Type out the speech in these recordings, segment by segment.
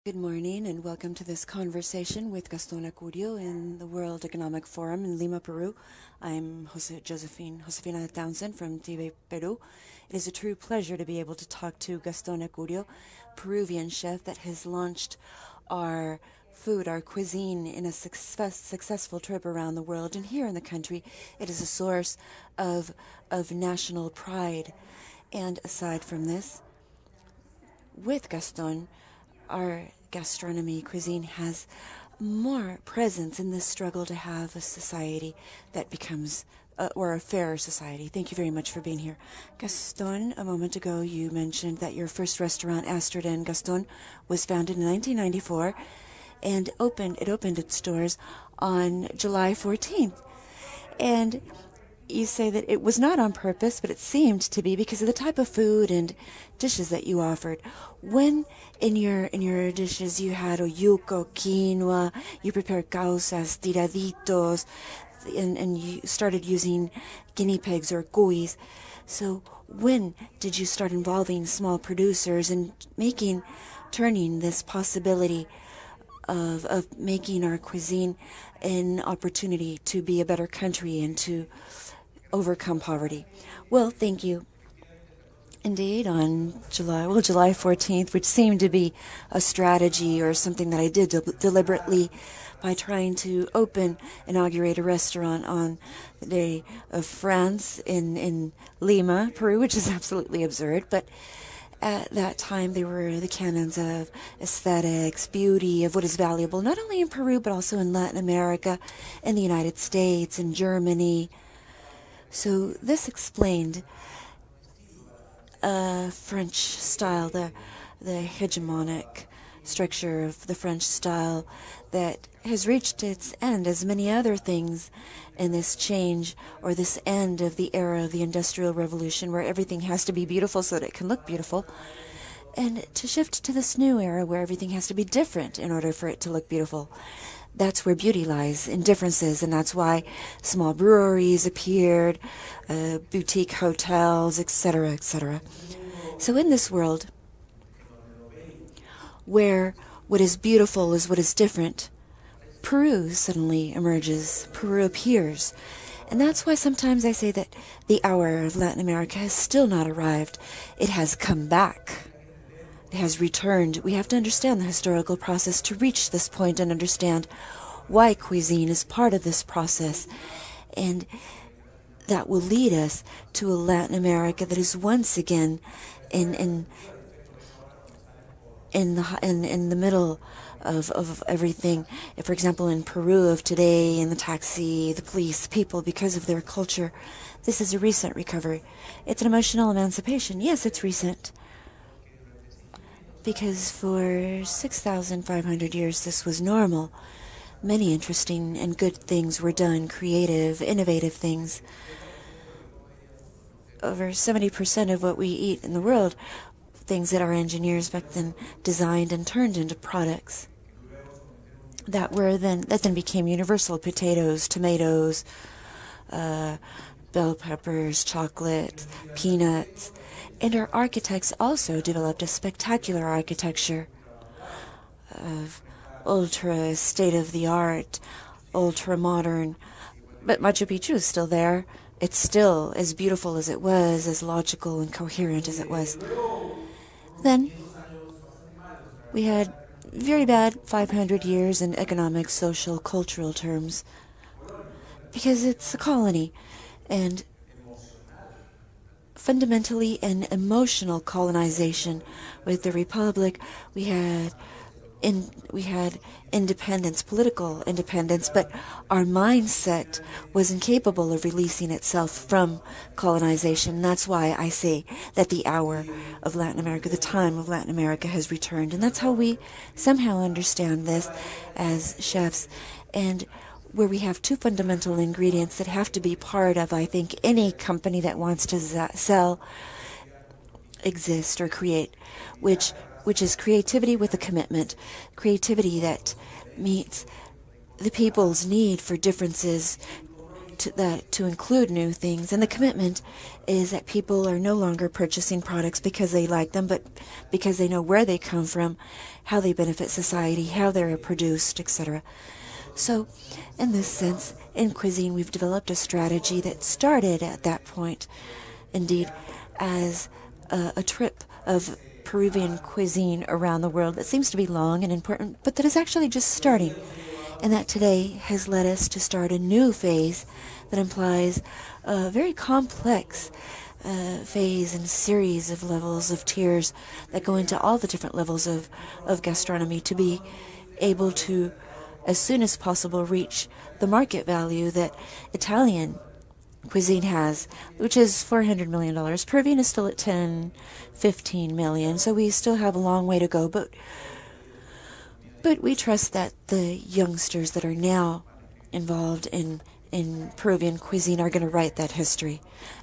Good morning and welcome to this conversation with Gastón Acurio in the World Economic Forum in Lima, Peru. I'm Josefina Townsend from TV Peru. It is a true pleasure to be able to talk to Gastón Acurio, Peruvian chef that has launched our food, our cuisine, in a successful trip around the world. And here in the country, it is a source of national pride. And aside from this, with Gaston, our gastronomy cuisine has more presence in this struggle to have a society that becomes, or a fairer society. Thank you very much for being here. Gaston, a moment ago you mentioned that your first restaurant, Amsterdam Gaston, was founded in 1994 and it opened its doors on July 14th. And you say that it was not on purpose, but it seemed to be because of the type of food and dishes that you offered. When in your dishes you had oyuco, quinoa, you prepared causas, tiraditos, and you started using guinea pigs or cuis. So when did you start involving small producers and turning this possibility of making our cuisine an opportunity to be a better country and to overcome poverty? Well, thank you. Indeed, on July 14th, which seemed to be a strategy or something that I did deliberately by trying to inaugurate a restaurant on the day of France in Lima, Peru, which is absolutely absurd, but at that time, they were the canons of aesthetics, beauty, of what is valuable, not only in Peru, but also in Latin America, in the United States, in Germany. So this explained French style, the hegemonic structure of the French style that has reached its end, as many other things in this change or this end of the era of the Industrial Revolution, where everything has to be beautiful so that it can look beautiful, and to shift to this new era where everything has to be different in order for it to look beautiful. That's where beauty lies, in differences, and that's why small breweries appeared, boutique hotels, etc., etc. So in this world, where what is beautiful is what is different, Peru suddenly emerges, Peru appears. And that's why sometimes I say that the hour of Latin America has still not arrived. It has come back. It has returned. We have to understand the historical process to reach this point and understand why cuisine is part of this process. And that will lead us to a Latin America that is once again in the middle of everything. For example, in Peru of today, in the taxi, the police, people, because of their culture, this is a recent recovery. It's an emotional emancipation. Yes, it's recent. Because for 6,500 years this was normal. Many interesting and good things were done, creative, innovative things. Over 70% of what we eat in the world, things that our engineers back then designed and turned into products that then became universal: potatoes, tomatoes, bell peppers, chocolate, peanuts. And our architects also developed a spectacular architecture of ultra state-of-the-art, ultra-modern. But Machu Picchu is still there. It's still as beautiful as it was, as logical and coherent as it was. Then we had very bad 500 years in economic, social, cultural terms, because it's a colony, and fundamentally an emotional colonization. With the Republic, we had independence, political independence, but our mindset was incapable of releasing itself from colonization. That's why I say that the hour of Latin America, the time of Latin America has returned. And that's how we somehow understand this as chefs, and where we have two fundamental ingredients that have to be part of, I think, any company that wants to sell, exist, or create, which is creativity with a commitment. Creativity that meets the people's need for differences, to include new things. And the commitment is that people are no longer purchasing products because they like them, but because they know where they come from, how they benefit society, how they're produced, etc. So, in this sense, in cuisine, we've developed a strategy that started at that point, indeed, as a trip of Peruvian cuisine around the world that seems to be long and important, but that is actually just starting. And that today has led us to start a new phase that implies a very complex phase and series of levels of tiers that go into all the different levels of gastronomy to be able to, as soon as possible, reach the market value that Italian cuisine has, which is $400 million. Peruvian is still at 15 million, so we still have a long way to go, but we trust that the youngsters that are now involved in Peruvian cuisine are going to write that history.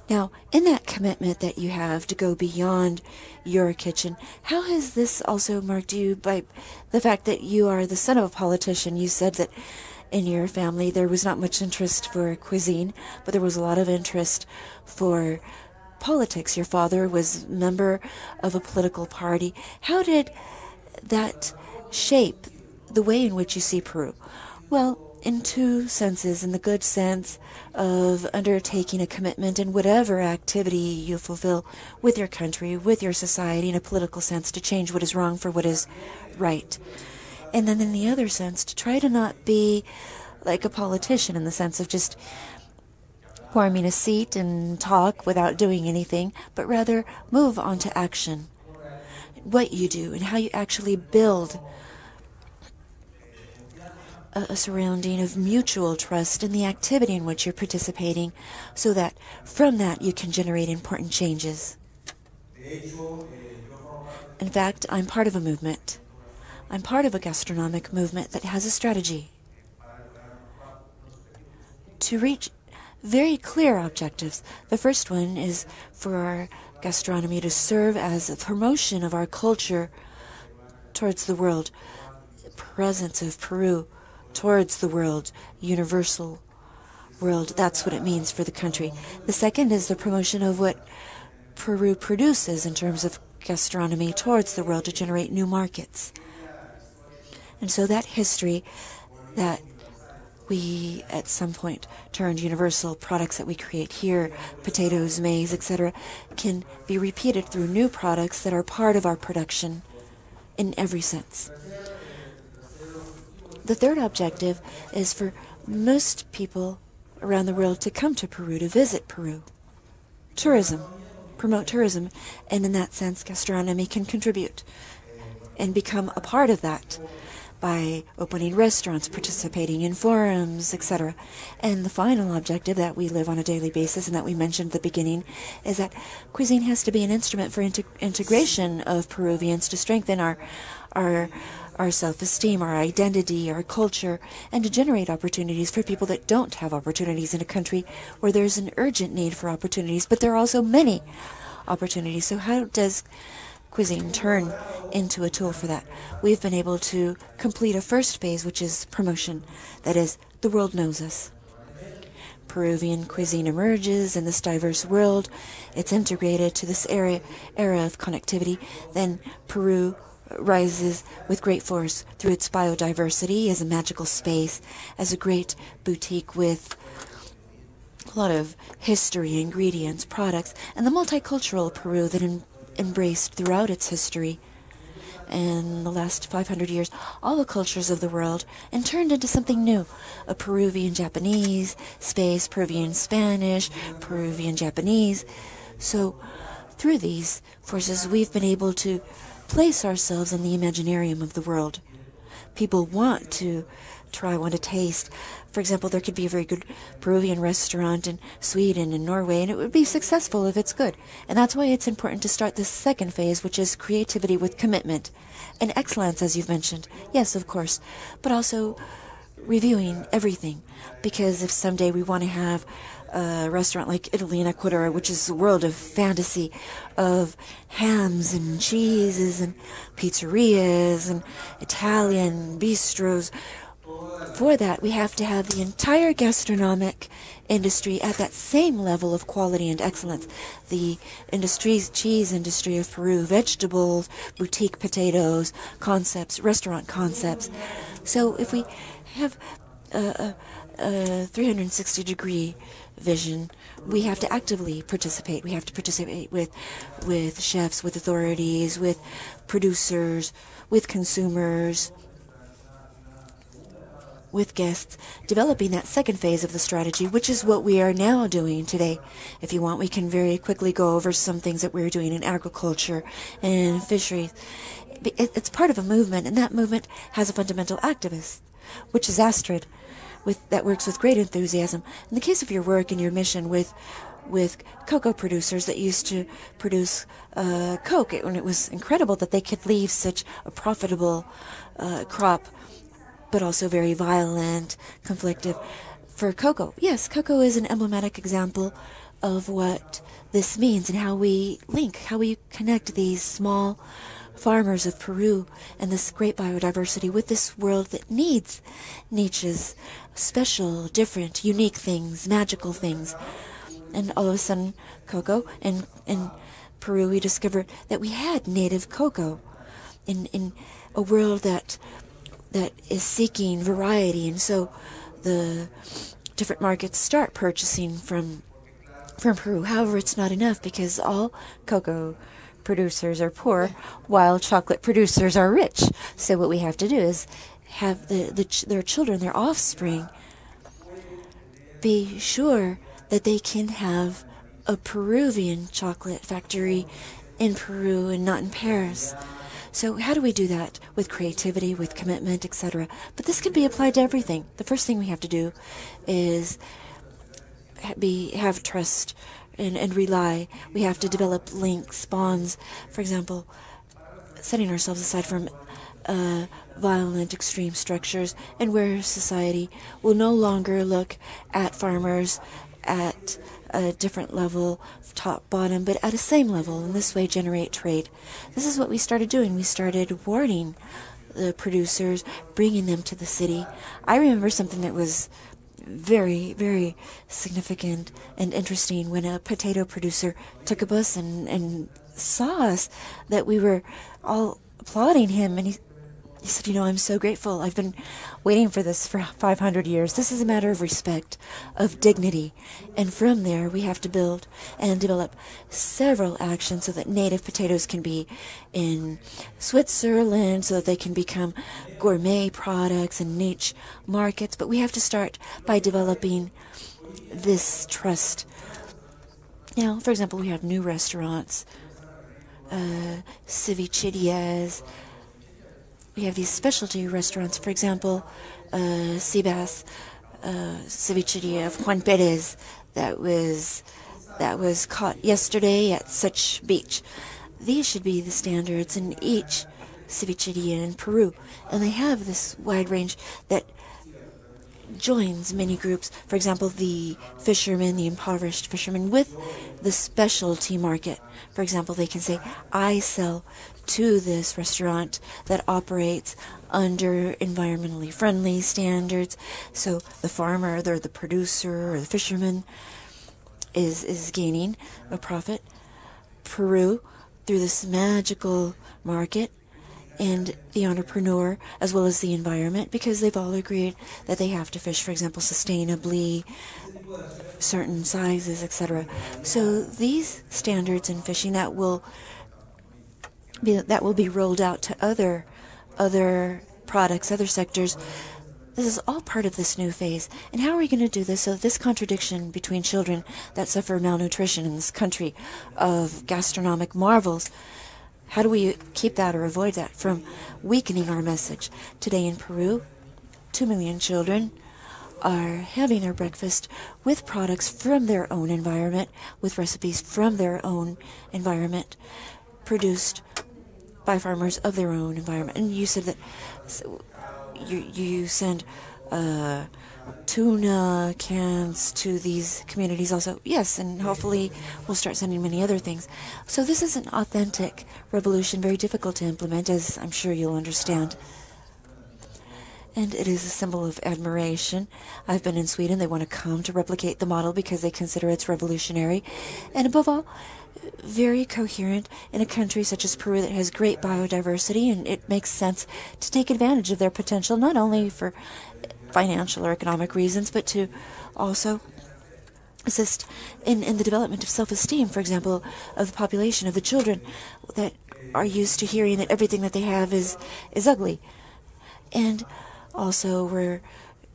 Now, in that commitment that you have to go beyond your kitchen, how has this also marked you by the fact that you are the son of a politician? You said that in your family there was not much interest for cuisine, but there was a lot of interest for politics. Your father was a member of a political party. How did that shape the way in which you see Peru? Well, in two senses. In the good sense of undertaking a commitment in whatever activity you fulfill with your country, with your society, in a political sense, to change what is wrong for what is right. And then in the other sense, to try to not be like a politician in the sense of just warming a seat and talk without doing anything, but rather move on to action. What you do and how you actually build a surrounding of mutual trust in the activity in which you're participating, so that from that you can generate important changes. In fact, I'm part of a movement. I'm part of a gastronomic movement that has a strategy to reach very clear objectives. The first one is for our gastronomy to serve as a promotion of our culture towards the world, presence of Peru towards the world, universal world. That's what it means for the country. The second is the promotion of what Peru produces in terms of gastronomy towards the world to generate new markets. And so that history that we at some point turned universal products that we create here, potatoes, maize, etc., can be repeated through new products that are part of our production in every sense. The third objective is for most people around the world to come to Peru, to visit Peru. Tourism, promote tourism, and in that sense, gastronomy can contribute and become a part of that by opening restaurants, participating in forums, etc. And the final objective that we live on a daily basis and that we mentioned at the beginning is that cuisine has to be an instrument for integration of Peruvians to strengthen our self-esteem, our identity, our culture, and to generate opportunities for people that don't have opportunities in a country where there's an urgent need for opportunities, but there are also many opportunities. So how does cuisine turn into a tool for that? We've been able to complete a first phase, which is promotion. That is, the world knows us. Peruvian cuisine emerges in this diverse world. It's integrated to this era of connectivity. Then Peru rises with great force through its biodiversity as a magical space, as a great boutique with a lot of history, ingredients, products, and the multicultural Peru that embraced throughout its history in the last 500 years all the cultures of the world and turned into something new, a Peruvian Japanese space, Peruvian Spanish, Peruvian Japanese. So through these forces we've been able to place ourselves in the imaginarium of the world. People want to try, want to taste. For example, there could be a very good Peruvian restaurant in Sweden and Norway, and it would be successful if it's good. And that's why it's important to start this second phase, which is creativity with commitment. And excellence, as you've mentioned. Yes, of course. But also reviewing everything. Because if someday we want to have a restaurant like Italy and Ecuador, which is a world of fantasy, of hams and cheeses and pizzerias and Italian bistros, for that, we have to have the entire gastronomic industry at that same level of quality and excellence. The cheese industry of Peru, vegetables, boutique potatoes, concepts, restaurant concepts. So if we have a 360-degree vision, we have to actively participate. We have to participate with chefs, with authorities, with producers, with consumers, with guests, developing that second phase of the strategy, which is what we are now doing today. If you want, we can very quickly go over some things that we're doing in agriculture and fisheries. It's part of a movement, and that movement has a fundamental activist, which is Astrid, that works with great enthusiasm. In the case of your work and your mission with cocoa producers that used to produce Coke, when it was incredible that they could leave such a profitable crop, but also very violent, conflictive, for cocoa. Yes, cocoa is an emblematic example of what this means and how we link, how we connect these small farmers of Peru and this great biodiversity with this world that needs niches, special, different, unique things, magical things. And all of a sudden, cocoa, in Peru we discovered that we had native cocoa in a world that is seeking variety, and so the different markets start purchasing from Peru. However, it's not enough because all cocoa producers are poor while chocolate producers are rich. So what we have to do is have their children, their offspring, be sure that they can have a Peruvian chocolate factory in Peru and not in Paris. So how do we do that? With creativity, with commitment, etc. But this can be applied to everything. The first thing we have to do is have trust and rely. We have to develop links, bonds. For example, setting ourselves aside from violent, extreme structures, and where society will no longer look at farmers at a different level, top, bottom, but at a same level, and this way generate trade. This is what we started doing. We started warning the producers, bringing them to the city. I remember something that was very, very significant and interesting when a potato producer took a bus and saw us, that we were all applauding him, and he said, "You know, I'm so grateful. I've been waiting for this for 500 years. This is a matter of respect, of dignity." And from there, we have to build and develop several actions so that native potatoes can be in Switzerland, so that they can become gourmet products and niche markets. But we have to start by developing this trust. Now, for example, we have new restaurants, cevicherias. We have these specialty restaurants, for example, Seabass cevicheria of Juan Perez that was caught yesterday at such beach. These should be the standards in each cevicheria in Peru, and they have this wide range that joins many groups. For example, the fishermen, the impoverished fishermen, with the specialty market. For example, they can say, "I sell to this restaurant that operates under environmentally friendly standards." So the farmer, or the producer, or the fisherman is gaining a profit. Peru, through this magical market, and the entrepreneur, as well as the environment, because they've all agreed that they have to fish, for example, sustainably, certain sizes, etc. So these standards in fishing that will be rolled out to other products, other sectors. This is all part of this new phase. And how are we going to do this so that this contradiction between children that suffer malnutrition in this country of gastronomic marvels, how do we keep that or avoid that from weakening our message? Today in Peru, 2 million children are having their breakfast with products from their own environment, with recipes from their own environment, produced by farmers of their own environment. And you said that you send tuna cans to these communities also. Yes, and hopefully we'll start sending many other things. So this is an authentic revolution, very difficult to implement, as I'm sure you'll understand. and it is a symbol of admiration. I've been in Sweden. They want to come to replicate the model because they consider it's revolutionary, and above all, very coherent in a country such as Peru that has great biodiversity, and it makes sense to take advantage of their potential, not only for financial or economic reasons, but to also assist in the development of self-esteem, for example, of the population, of the children that are used to hearing that everything that they have is ugly. And also we're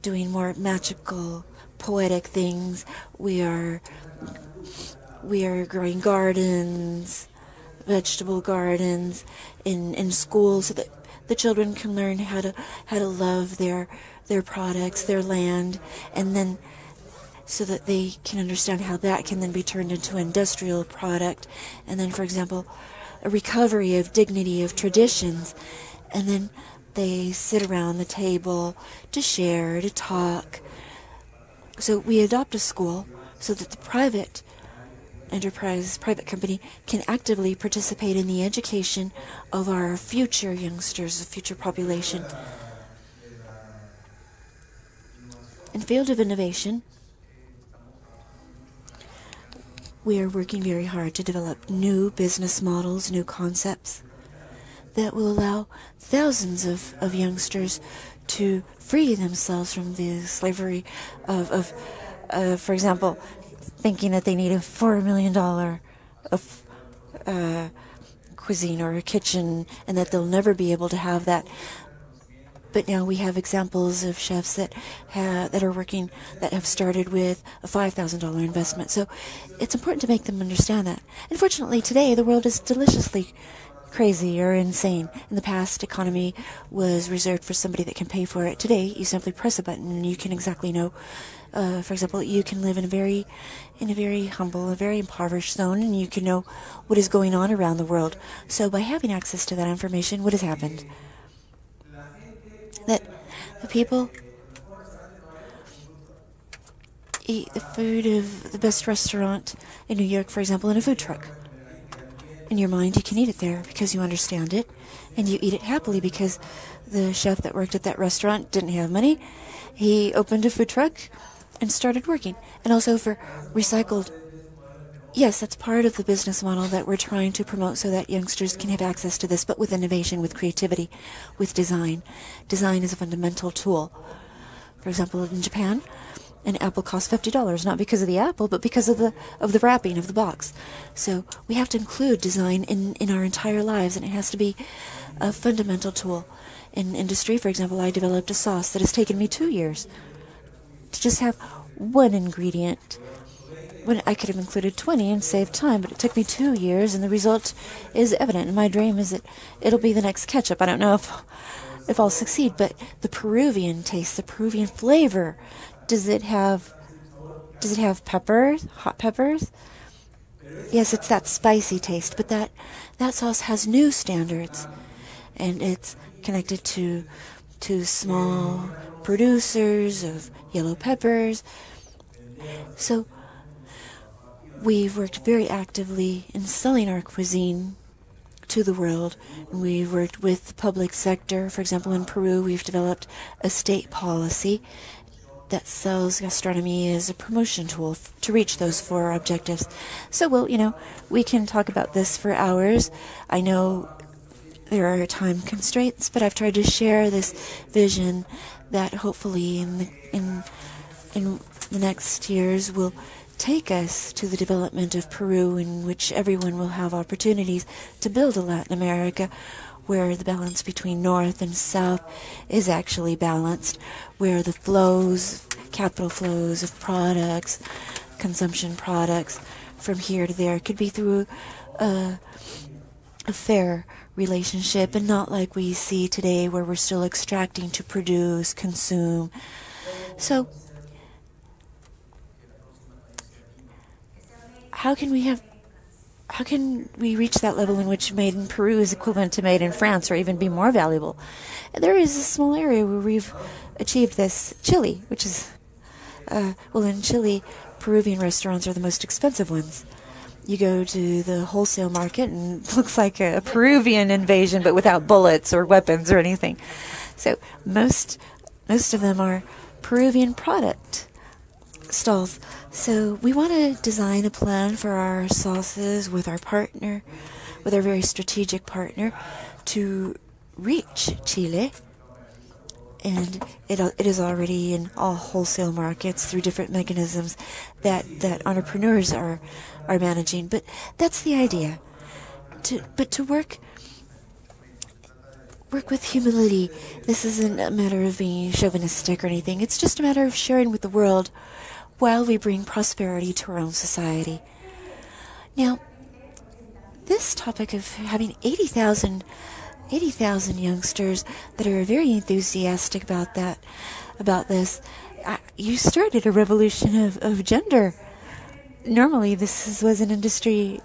doing more magical, poetic things. We are growing gardens, vegetable gardens in schools so that the children can learn how to love their products, their land, and then so that they can understand how that can then be turned into an industrial product. And then, for example, a recovery of dignity of traditions. And then they sit around the table to share, to talk. So we adopt a school so that the private enterprise, private company, can actively participate in the education of our future youngsters, the future population. In the field of innovation, we are working very hard to develop new business models, new concepts that will allow thousands of youngsters to free themselves from the slavery of for example, thinking that they need a $4 million of cuisine or a kitchen and that they'll never be able to have that. But now we have examples of chefs that are working, that have started with a $5,000 investment. So it's important to make them understand that. Unfortunately, today the world is deliciously crazy or insane. In the past, economy was reserved for somebody that can pay for it. Today, you simply press a button and you can exactly know. For example, you can live in a very humble, a very impoverished zone, and you can know what is going on around the world. So by having access to that information, what has happened? That the people eat the food of the best restaurant in New York, for example, in a food truck. In your mind, you can eat it there because you understand it, and you eat it happily because the chef that worked at that restaurant didn't have money. He opened a food truck and started working. And also for recycled, yes, that's part of the business model that we're trying to promote so that youngsters can have access to this, but with innovation, with creativity, with design. Design is a fundamental tool. For example, in Japan, an apple costs $50, not because of the apple, but because of the wrapping of the box. So we have to include design in our entire lives, and it has to be a fundamental tool. In industry, for example, I developed a sauce that has taken me 2 years to just have one ingredient, when I could have included 20 and saved time, but it took me 2 years, and the result is evident. And my dream is that it'll be the next ketchup. I don't know if I'll succeed, but the Peruvian taste, the Peruvian flavor, does it have peppers, hot peppers? Yes, it's that spicy taste, but that sauce has new standards, and it's connected to small producers of yellow peppers. So we've worked very actively in selling our cuisine to the world. And we've worked with the public sector. For example, in Peru, we've developed a state policy that sells gastronomy as a promotion tool to reach those 4 objectives. So, well, we can talk about this for hours. I know there are time constraints, but I've tried to share this vision that hopefully in the next years will take us to the development of Peru, in which everyone will have opportunities to build a Latin America where the balance between north and south is actually balanced, where the flows, capital flows of products, consumption products from here to there could be through a fair relationship, and not like we see today where we're still extracting to produce, consume. So how can we reach that level in which made in Peru is equivalent to made in France, or even be more valuable? And there is a small area where we've achieved this. Chile, which is, in Chile, Peruvian restaurants are the most expensive ones. You go to the wholesale market and it looks like a Peruvian invasion, but without bullets or weapons or anything. So most most of them are Peruvian product stalls. So we want to design a plan for our sauces with our partner, with our very strategic partner, to reach Chile. And it is already in all wholesale markets through different mechanisms that entrepreneurs are managing. But that's the idea. To work with humility. This isn't a matter of being chauvinistic or anything. It's just a matter of sharing with the world while we bring prosperity to our own society. Now, this topic of having 80,000 youngsters that are very enthusiastic about this, you started a revolution of gender. Normally, this was an industry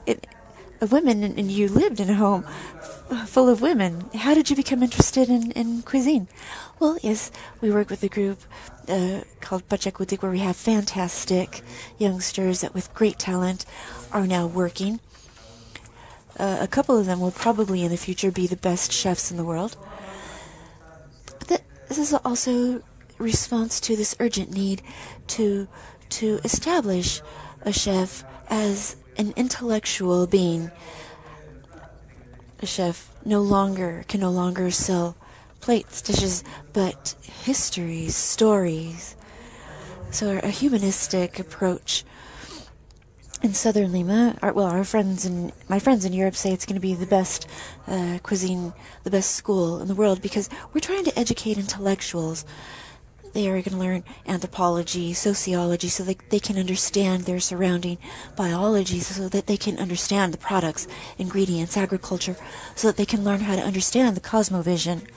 of women, and you lived in a home full of women. How did you become interested in cuisine? Well, yes, we work with a group called Pachacutic, where we have fantastic youngsters that with great talent are now working. A couple of them will probably in the future be the best chefs in the world. But this is also a response to this urgent need to establish a chef as an intellectual being. A chef can no longer sell plates, dishes, but histories, stories. So a humanistic approach. In southern Lima, my friends in Europe say it's going to be the best cuisine, the best school in the world, because we're trying to educate intellectuals. They are going to learn anthropology, sociology, so they can understand their surrounding biology, so that they can understand the products, ingredients, agriculture, so that they can learn how to understand the cosmovision,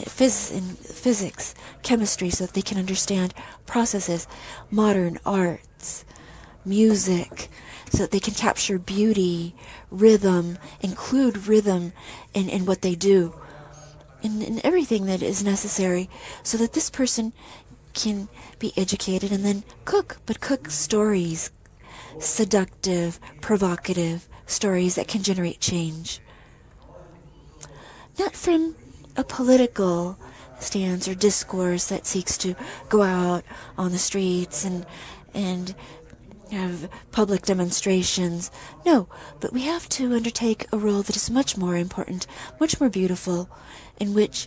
physics, chemistry, so that they can understand processes, modern arts, music, so that they can capture beauty, rhythm, include rhythm in what they do. In everything that is necessary, so that this person can be educated and then cook stories, seductive, provocative stories that can generate change. Not from a political stance or discourse that seeks to go out on the streets and have public demonstrations. No, but we have to undertake a role that is much more important, much more beautiful, in which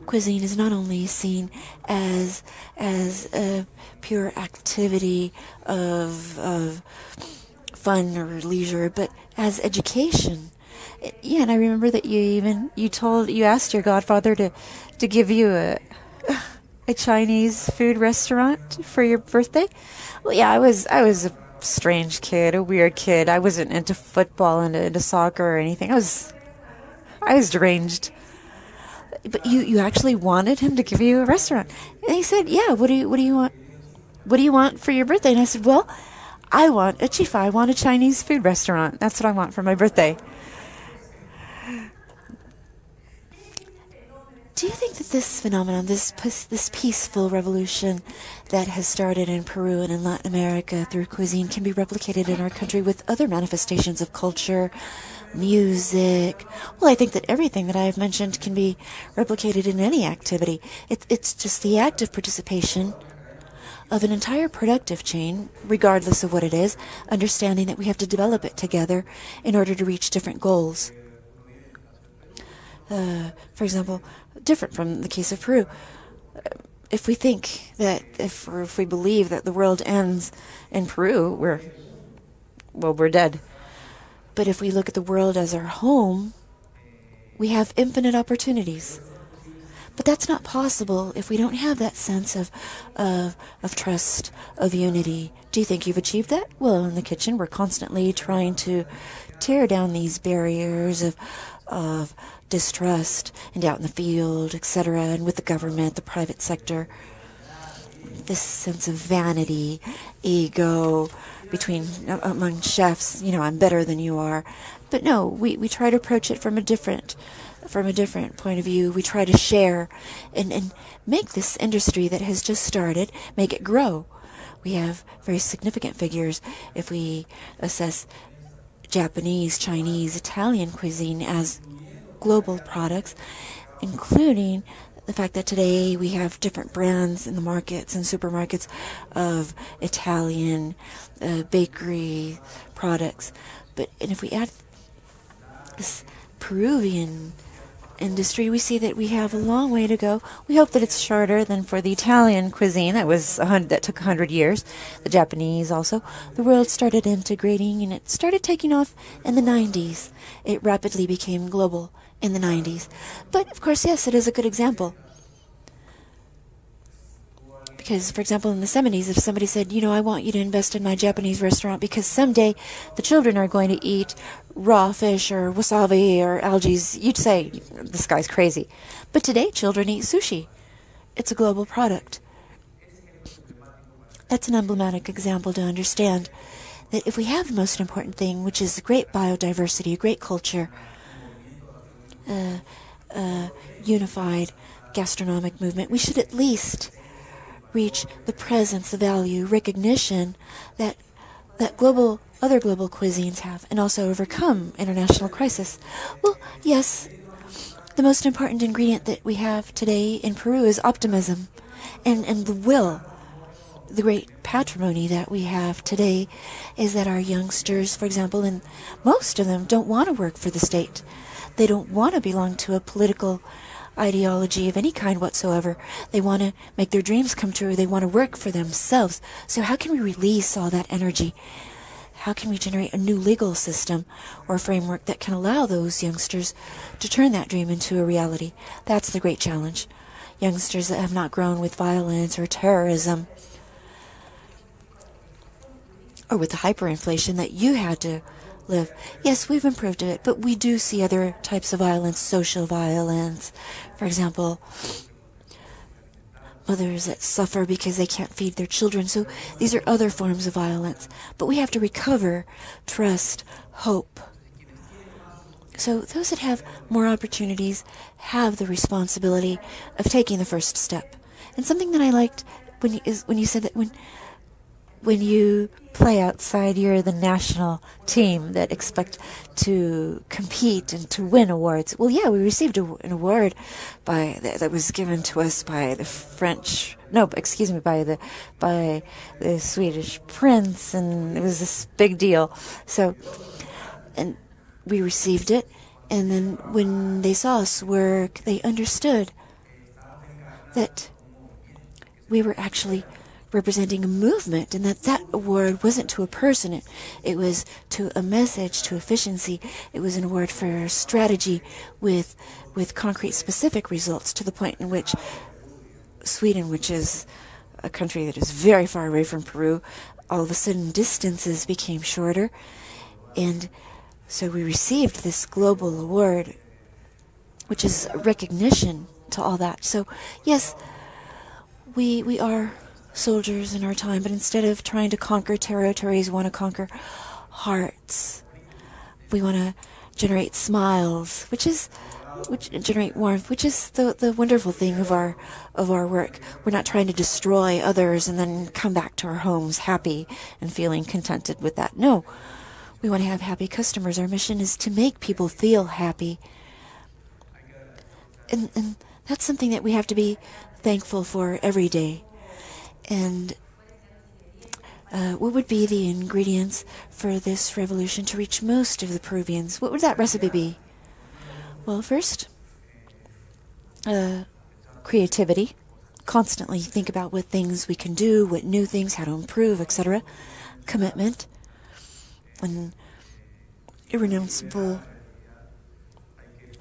cuisine is not only seen as a pure activity of fun or leisure, but as education. Yeah, and I remember that you asked your godfather to give you a Chinese food restaurant for your birthday. Well, yeah, I was a strange kid, a weird kid. I wasn't into football and into soccer or anything. I was deranged. But you actually wanted him to give you a restaurant. And he said, "Yeah, what do you want? What do you want for your birthday?" And I said, "Well, I want a chifa. I want a Chinese food restaurant. That's what I want for my birthday." Do you think that this phenomenon, this peaceful revolution that has started in Peru and in Latin America through cuisine can be replicated in our country with other manifestations of culture, music? Well, I think that everything that I have mentioned can be replicated in any activity. It's just the active participation of an entire productive chain, regardless of what it is, understanding that we have to develop it together in order to reach different goals. For example, different from the case of Peru. If we think that, if we believe that the world ends in Peru, we're dead. But if we look at the world as our home, we have infinite opportunities. But that's not possible if we don't have that sense of trust, of unity. Do you think you've achieved that? Well, in the kitchen, we're constantly trying to tear down these barriers of distrust, and out in the field, etc., and with the government, the private sector. This sense of vanity, ego, among chefs, I'm better than you are. But no, we try to approach it from a different point of view. We try to share and make this industry that has just started, make it grow. We have very significant figures if we assess Japanese, Chinese, Italian cuisine as global products, including the fact that today we have different brands in the markets and supermarkets of Italian bakery products. And if we add this Peruvian industry, we see that we have a long way to go. We hope that it's shorter than for the Italian cuisine that took 100 years. The Japanese also. The world started integrating, and it started taking off in the 90s. It rapidly became global in the 90s. But of course, yes, it is a good example. Because, for example, in the 70s, if somebody said, I want you to invest in my Japanese restaurant because someday the children are going to eat raw fish or wasabi or algae, you'd say, this guy's crazy. But today, children eat sushi. It's a global product. That's an emblematic example to understand that if we have the most important thing, which is a great biodiversity, a great culture, unified gastronomic movement, we should at least reach the presence, the value, recognition that other global cuisines have, and also overcome international crisis. Well, yes, the most important ingredient that we have today in Peru is optimism and the will. The great patrimony that we have today is that our youngsters, for example, and most of them don't want to work for the state. They don't want to belong to a political ideology of any kind whatsoever. They want to make their dreams come true. They want to work for themselves. So how can we release all that energy? How can we generate a new legal system or framework that can allow those youngsters to turn that dream into a reality? That's the great challenge. Youngsters that have not grown with violence or terrorism or with the hyperinflation that you had to live. Yes, we've improved it, but we do see other types of violence, social violence. For example, mothers that suffer because they can't feed their children. So these are other forms of violence. But we have to recover trust, hope. So those that have more opportunities have the responsibility of taking the first step. And something that I liked when you said that when you play outside, you're the national team that expect to compete and to win awards. Well, yeah, we received an award that was given to us by the by the Swedish prince, and it was this big deal. So, and we received it, and then when they saw us work, they understood that we were actually representing a movement, and that award wasn't to a person. It was to a message, to efficiency. It was an award for strategy with concrete specific results, to the point in which Sweden, which is a country that is very far away from Peru, all of a sudden distances became shorter. And so we received this global award, which is a recognition to all that. So yes, we are soldiers in our time, but instead of trying to conquer territories, we want to conquer hearts. We want to generate smiles, which generate warmth, which is the wonderful thing of our work. We're not trying to destroy others and then come back to our homes happy and feeling contented with that. No, we want to have happy customers. Our mission is to make people feel happy, and that's something that we have to be thankful for every day. And what would be the ingredients for this revolution to reach most of the Peruvians? What would that recipe be? Well, first, creativity. Constantly think about what things we can do, what new things, how to improve, etc. Commitment. An irrenounceable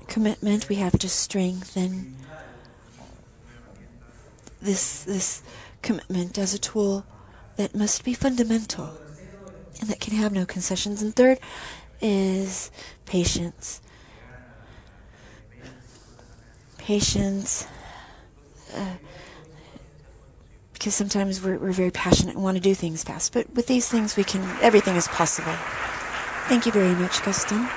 commitment. We have to strengthen this commitment as a tool that must be fundamental and that can have no concessions. And third is patience. Patience, because sometimes we're very passionate and want to do things fast, but with these things everything is possible. Thank you very much, Gaston.